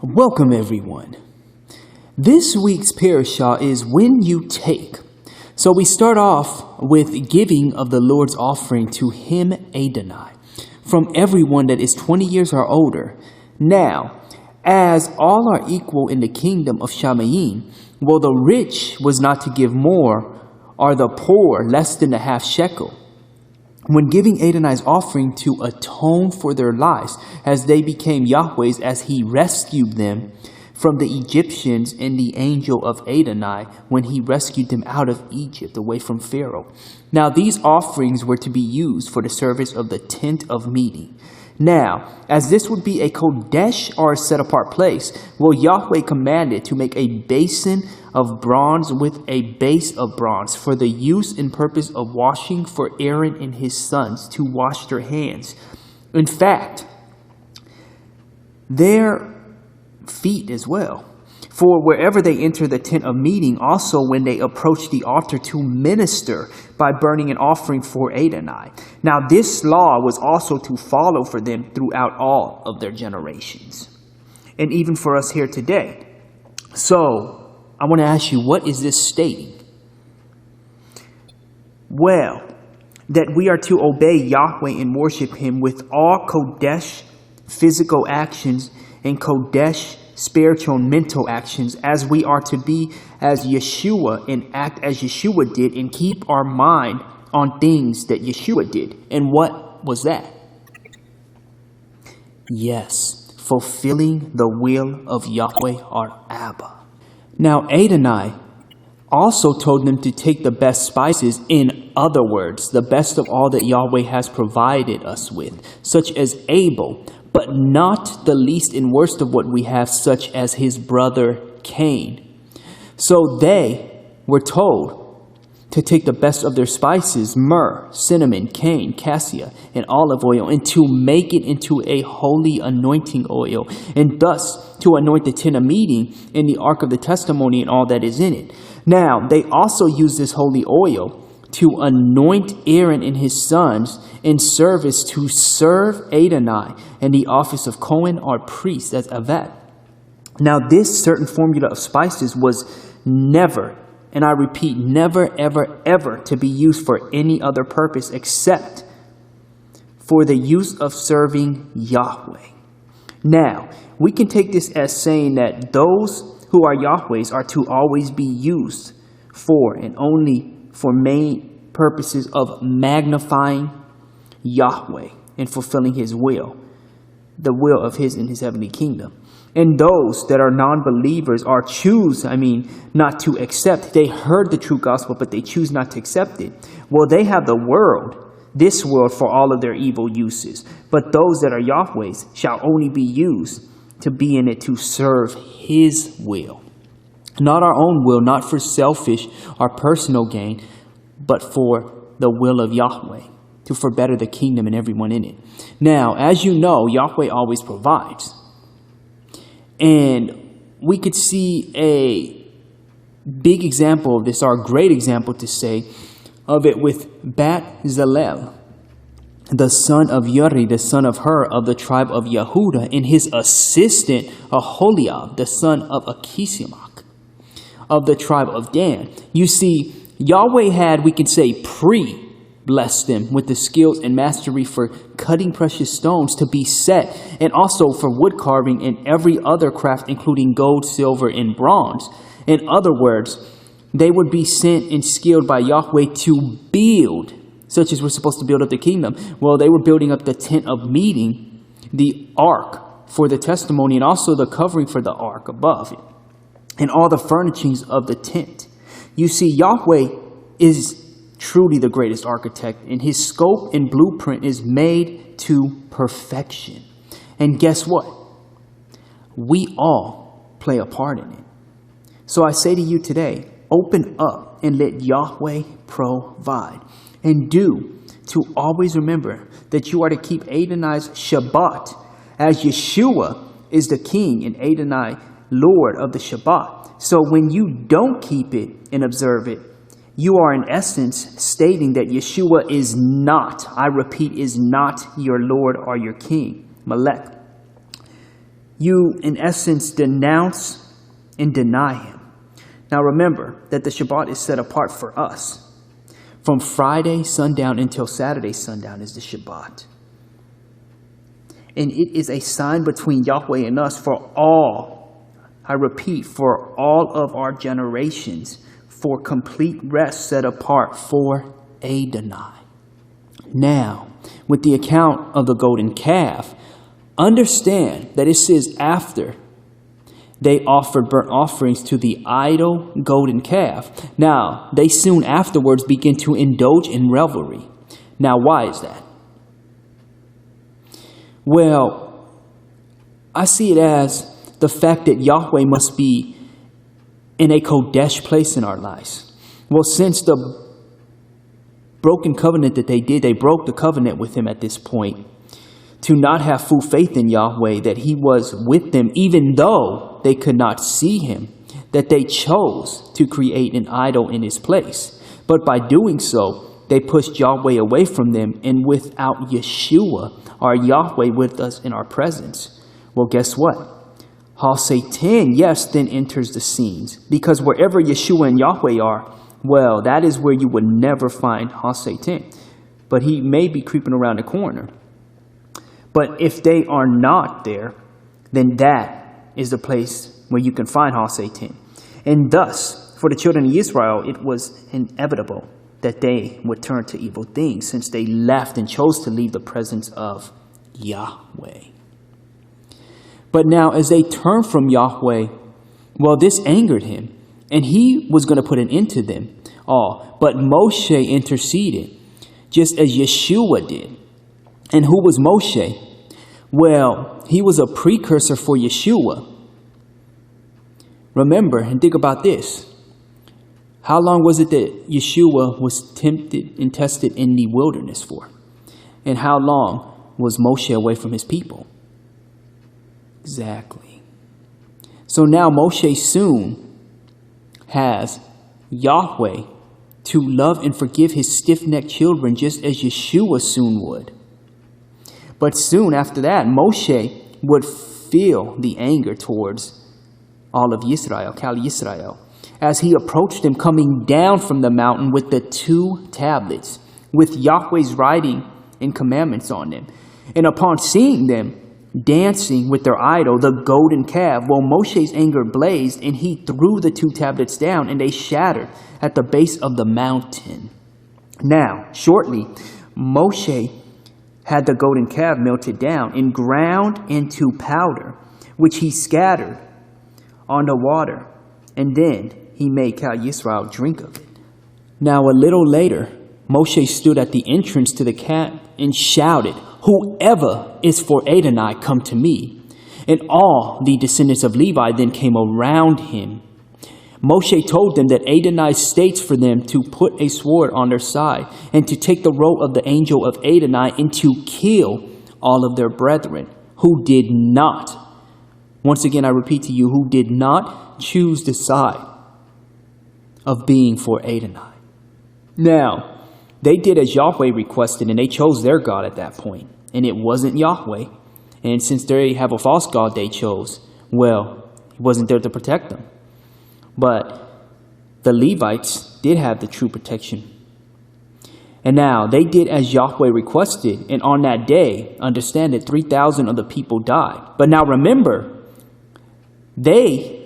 Welcome everyone. This week's parashah is when you take. So we start off with giving of the Lord's offering to him Adonai from everyone that is 20 years or older. Now, as all are equal in the kingdom of Shamayim, well, the rich was not to give more, or the poor less than a half shekel. When giving Adonai's offering to atone for their lives, as they became Yahweh's, as he rescued them from the Egyptians and the angel of Adonai, when he rescued them out of Egypt, away from Pharaoh. Now these offerings were to be used for the service of the tent of meeting. Now, as this would be a Kodesh, or a set-apart place, well, Yahweh commanded to make a basin of bronze with a base of bronze for the use and purpose of washing, for Aaron and his sons to wash their hands. In fact, their feet as well. For wherever they enter the tent of meeting, also when they approach the altar to minister by burning an offering for Adonai. Now this law was also to follow for them throughout all of their generations, and even for us here today. So I want to ask you, what is this stating? Well, that we are to obey Yahweh and worship him with all Kodesh physical actions and Kodesh spiritual and mental actions, as we are to be as Yeshua and act as Yeshua did, and keep our mind on things that Yeshua did. And what was that? Yes, fulfilling the will of Yahweh our Abba. Now Adonai also told them to take the best spices, in other words, the best of all that Yahweh has provided us with, such as Abel, but not the least and worst of what we have, such as his brother Cain. So they were told to take the best of their spices, myrrh, cinnamon, cane, cassia, and olive oil, and to make it into a holy anointing oil, and thus to anoint the tent of meeting and the ark of the testimony and all that is in it. Now, they also used this holy oil to anoint Aaron and his sons in service to serve Adonai and the office of Cohen, or priest, as Avat. Now this certain formula of spices was never, and I repeat, never, ever, ever to be used for any other purpose except for the use of serving Yahweh. Now, we can take this as saying that those who are Yahweh's are to always be used for, and only for main purposes of magnifying Yahweh and fulfilling his will, the will of his in his heavenly kingdom. And those that are non-believers are not to accept. They heard the true gospel, but they choose not to accept it. Well, they have this world for all of their evil uses. But those that are Yahweh's shall only be used to be in it to serve his will. Not our own will, not for selfish or personal gain, but for the will of Yahweh, to better the kingdom and everyone in it. Now, as you know, Yahweh always provides. And we could see a big example of this, or a great example to say of it, with Bat Zalel, the son of Yuri, the son of Hur, of the tribe of Yehuda, and his assistant Aholiab, the son of Akisimach, of the tribe of Dan. You see, Yahweh had, we could say, blessed them with the skills and mastery for cutting precious stones to be set, and also for wood carving and every other craft, including gold, silver, and bronze. In other words, they would be sent and skilled by Yahweh to build, such as we're supposed to build up the kingdom. Well, they were building up the tent of meeting, the ark for the testimony, and also the covering for the ark above it, and all the furnishings of the tent. You see, Yahweh is truly the greatest architect, and his scope and blueprint is made to perfection. And guess what? We all play a part in it. So I say to you today, open up and let Yahweh provide. And to always remember that you are to keep Adonai's Shabbat, as Yeshua is the king and Adonai Lord of the Shabbat. So when you don't keep it and observe it, you are in essence stating that Yeshua is not, I repeat, is not your Lord or your King, Melech. you, in essence, denounce and deny him. Now remember that the Shabbat is set apart for us. From Friday sundown until Saturday sundown is the Shabbat. And it is a sign between Yahweh and us for all, I repeat, for all of our generations, for complete rest set apart for Adonai. Now, with the account of the golden calf, understand that it says after they offered burnt offerings to the idol golden calf. Now, they soon afterwards begin to indulge in revelry. Now, why is that? Well, I see it as the fact that Yahweh must be in a Kodesh place in our lives. Well, since the broken covenant that they did, they broke the covenant with him at this point, to not have full faith in Yahweh, that he was with them, even though they could not see him, that they chose to create an idol in his place. But by doing so, they pushed Yahweh away from them, and without Yeshua, our Yahweh with us in our presence, well, guess what? Ha-Satan, yes, then enters the scenes, because wherever Yeshua and Yahweh are, well, that is where you would never find Ha-Satan. But he may be creeping around the corner. But if they are not there, then that is the place where you can find Ha-Satan. And thus, for the children of Israel, it was inevitable that they would turn to evil things, since they left and chose to leave the presence of Yahweh. But now, as they turned from Yahweh, well, this angered him, and he was going to put an end to them all. But Moshe interceded, just as Yeshua did. And who was Moshe? Well, he was a precursor for Yeshua. Remember, and think about this. How long was it that Yeshua was tempted and tested in the wilderness for? And how long was Moshe away from his people? Exactly. So now Moshe soon has Yahweh to love and forgive his stiff-necked children, just as Yeshua soon would. But soon after that, Moshe would feel the anger towards all of Yisrael, Kal Yisrael, as he approached them coming down from the mountain with the 2 tablets, with Yahweh's writing and commandments on them. And upon seeing them dancing with their idol, the golden calf, well, Moshe's anger blazed, and he threw the 2 tablets down, and they shattered at the base of the mountain. Now, shortly, Moshe had the golden calf melted down and ground into powder, which he scattered on the water, and then he made Kal Yisrael drink of it. Now, a little later, Moshe stood at the entrance to the camp and shouted, "Whoever is for Adonai, come to me." And all the descendants of Levi then came around him. Moshe told them that Adonai states for them to put a sword on their side and to take the robe of the angel of Adonai and to kill all of their brethren who did not, once again I repeat to you, who did not choose the side of being for Adonai. Now, they did as Yahweh requested, and they chose their God at that point. And it wasn't Yahweh. And since they have a false God they chose, well, he wasn't there to protect them. But the Levites did have the true protection. And now they did as Yahweh requested. And on that day, understand that 3,000 of the people died. But now remember, they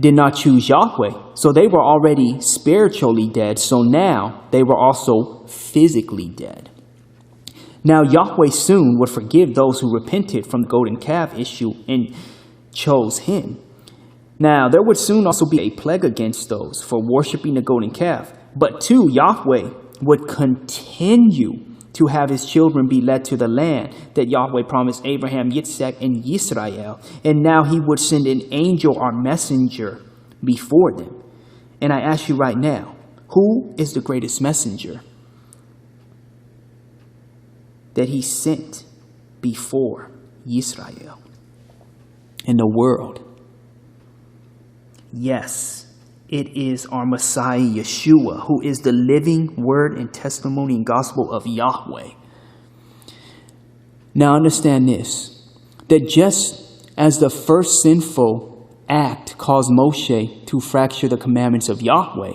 did not choose Yahweh. So they were already spiritually dead. So now they were also physically dead. Now Yahweh soon would forgive those who repented from the golden calf issue and chose him. Now there would soon also be a plague against those for worshiping the golden calf. But too, Yahweh would continue to have his children be led to the land that Yahweh promised Abraham, Yitzhak, and Yisrael. And now he would send an angel or messenger before them. And I ask you right now, who is the greatest messenger that he sent before Yisrael in the world? Yes, it is our Messiah, Yeshua, who is the living word and testimony and gospel of Yahweh. Now understand this, that just as the first sinful act caused Moshe to fracture the commandments of Yahweh,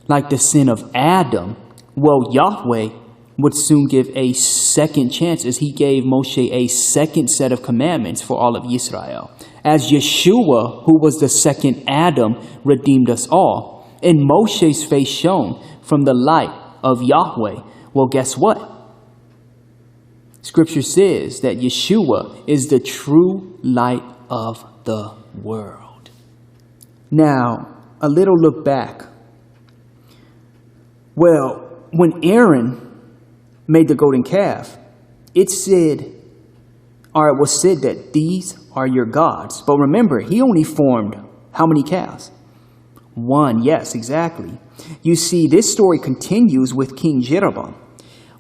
like the sin of Adam, well, Yahweh would soon give a second chance as he gave Moshe a second set of commandments for all of Israel. As Yeshua, who was the second Adam, redeemed us all, and Moshe's face shone from the light of Yahweh. Well, guess what? Scripture says that Yeshua is the true light of the world. Now, a little look back. Well, when Aaron made the golden calf, it was said that these are your gods. But remember, he only formed how many calves? One, yes, exactly. You see, this story continues with King Jeroboam.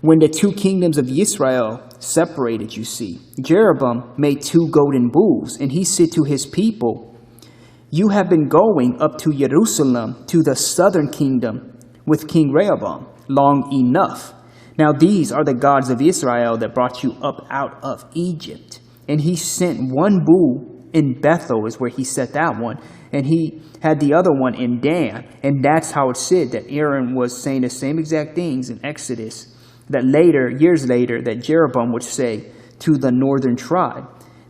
When the two kingdoms of Israel separated, you see, Jeroboam made 2 golden bulls, and he said to his people, "You have been going up to Jerusalem, to the southern kingdom, with King Rehoboam, long enough. Now these are the gods of Israel that brought you up out of Egypt." And he sent 1 bull in Bethel, is where he set that one, and he had the other one in Dan. And that's how it's said that Aaron was saying the same exact things in Exodus that later, years later, that Jeroboam would say to the northern tribe,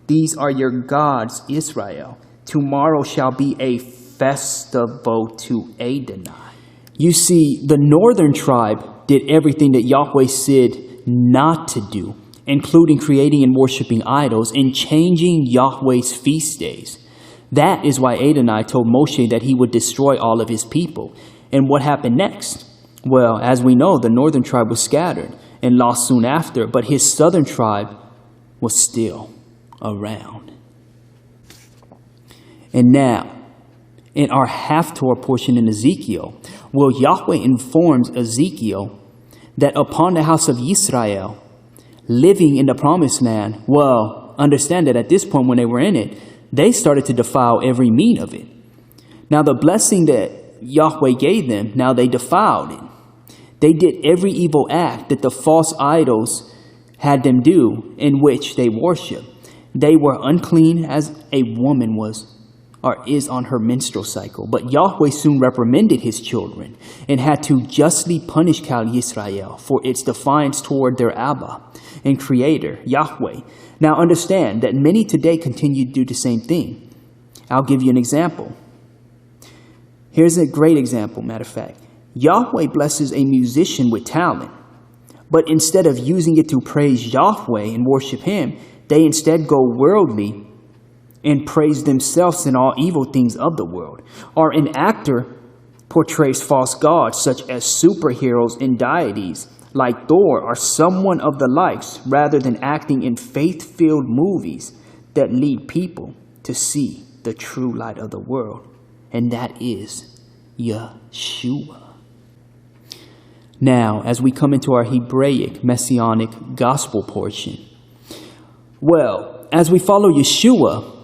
"These are your gods, Israel. Tomorrow shall be a festival to Adonai." You see, the northern tribe did everything that Yahweh said not to do, including creating and worshiping idols and changing Yahweh's feast days. That is why Adonai told Moshe that he would destroy all of his people. And what happened next? Well, as we know, the northern tribe was scattered and lost soon after, but his southern tribe was still around. And now, in our Haftorah portion in Ezekiel, well, Yahweh informs Ezekiel that upon the house of Israel living in the promised land, well, understand that at this point when they were in it, they started to defile every meat of it. Now the blessing that Yahweh gave them, now they defiled it. They did every evil act that the false idols had them do, in which they worship. They were unclean as a woman was or is on her menstrual cycle. But Yahweh soon reprimanded his children and had to justly punish Kal Yisrael for its defiance toward their Abba and Creator, Yahweh. Now understand that many today continue to do the same thing. I'll give you an example. Here's a great example, matter of fact. Yahweh blesses a musician with talent, but instead of using it to praise Yahweh and worship him, they instead go worldly and praise themselves in all evil things of the world. Or an actor portrays false gods such as superheroes and deities like Thor or someone of the likes, rather than acting in faith-filled movies that lead people to see the true light of the world, and that is Yeshua. Now, as we come into our Hebraic Messianic gospel portion, well, as we follow Yeshua,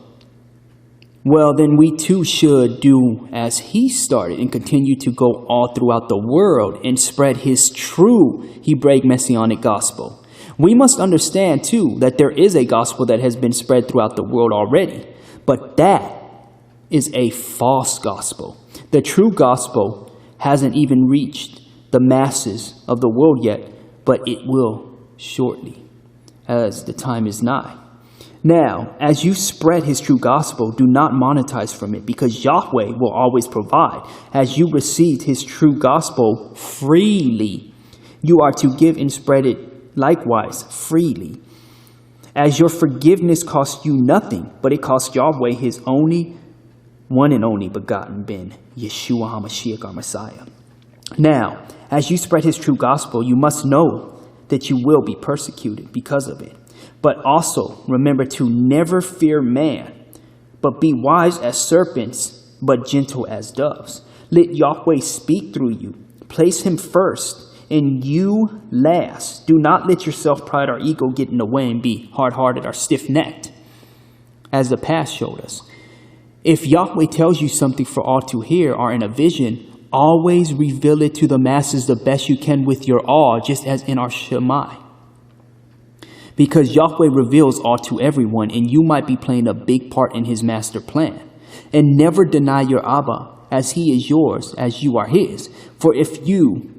well, then we too should do as he started and continue to go all throughout the world and spread his true Hebraic Messianic gospel. We must understand too that there is a gospel that has been spread throughout the world already, but that is a false gospel. The true gospel hasn't even reached the masses of the world yet, but it will shortly, as the time is nigh. Now, as you spread his true gospel, do not monetize from it, because Yahweh will always provide. As you received his true gospel freely, you are to give and spread it likewise freely. As your forgiveness costs you nothing, but it costs Yahweh his only, one and only begotten Ben, Yeshua HaMashiach, our Messiah. Now, as you spread his true gospel, you must know that you will be persecuted because of it. But also remember to never fear man, but be wise as serpents, but gentle as doves. Let Yahweh speak through you. Place him first, and you last. Do not let your self-pride or ego get in the way and be hard-hearted or stiff-necked, as the past showed us. If Yahweh tells you something for all to hear or in a vision, always reveal it to the masses the best you can with your all, just as in our Shemai. Because Yahweh reveals all to everyone, and you might be playing a big part in his master plan. And never deny your Abba, as he is yours, as you are his. For if you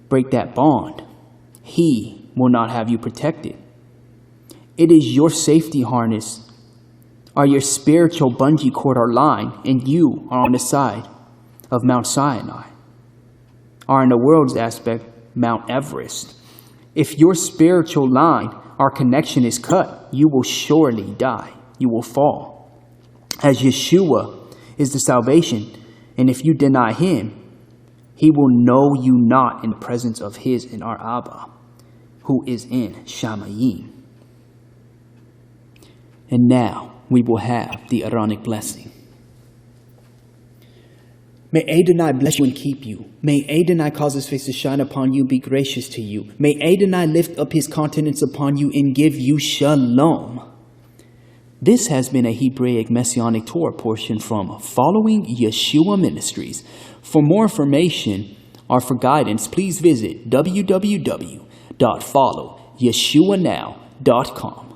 break that bond, he will not have you protected. It is your safety harness, or your spiritual bungee cord or line, and you are on the side of Mount Sinai, or in the world's aspect, Mount Everest. If your spiritual line or connection is cut, you will surely die. You will fall. As Yeshua is the salvation, and if you deny him, he will know you not in the presence of his and our Abba, who is in Shamayim. And now we will have the Aaronic blessing. May Adonai bless you and keep you. May Adonai cause his face to shine upon you, be gracious to you. May Adonai lift up his countenance upon you and give you shalom. This has been a Hebraic Messianic Torah portion from Following Yeshua Ministries. For more information or for guidance, please visit www.followyeshuanow.com.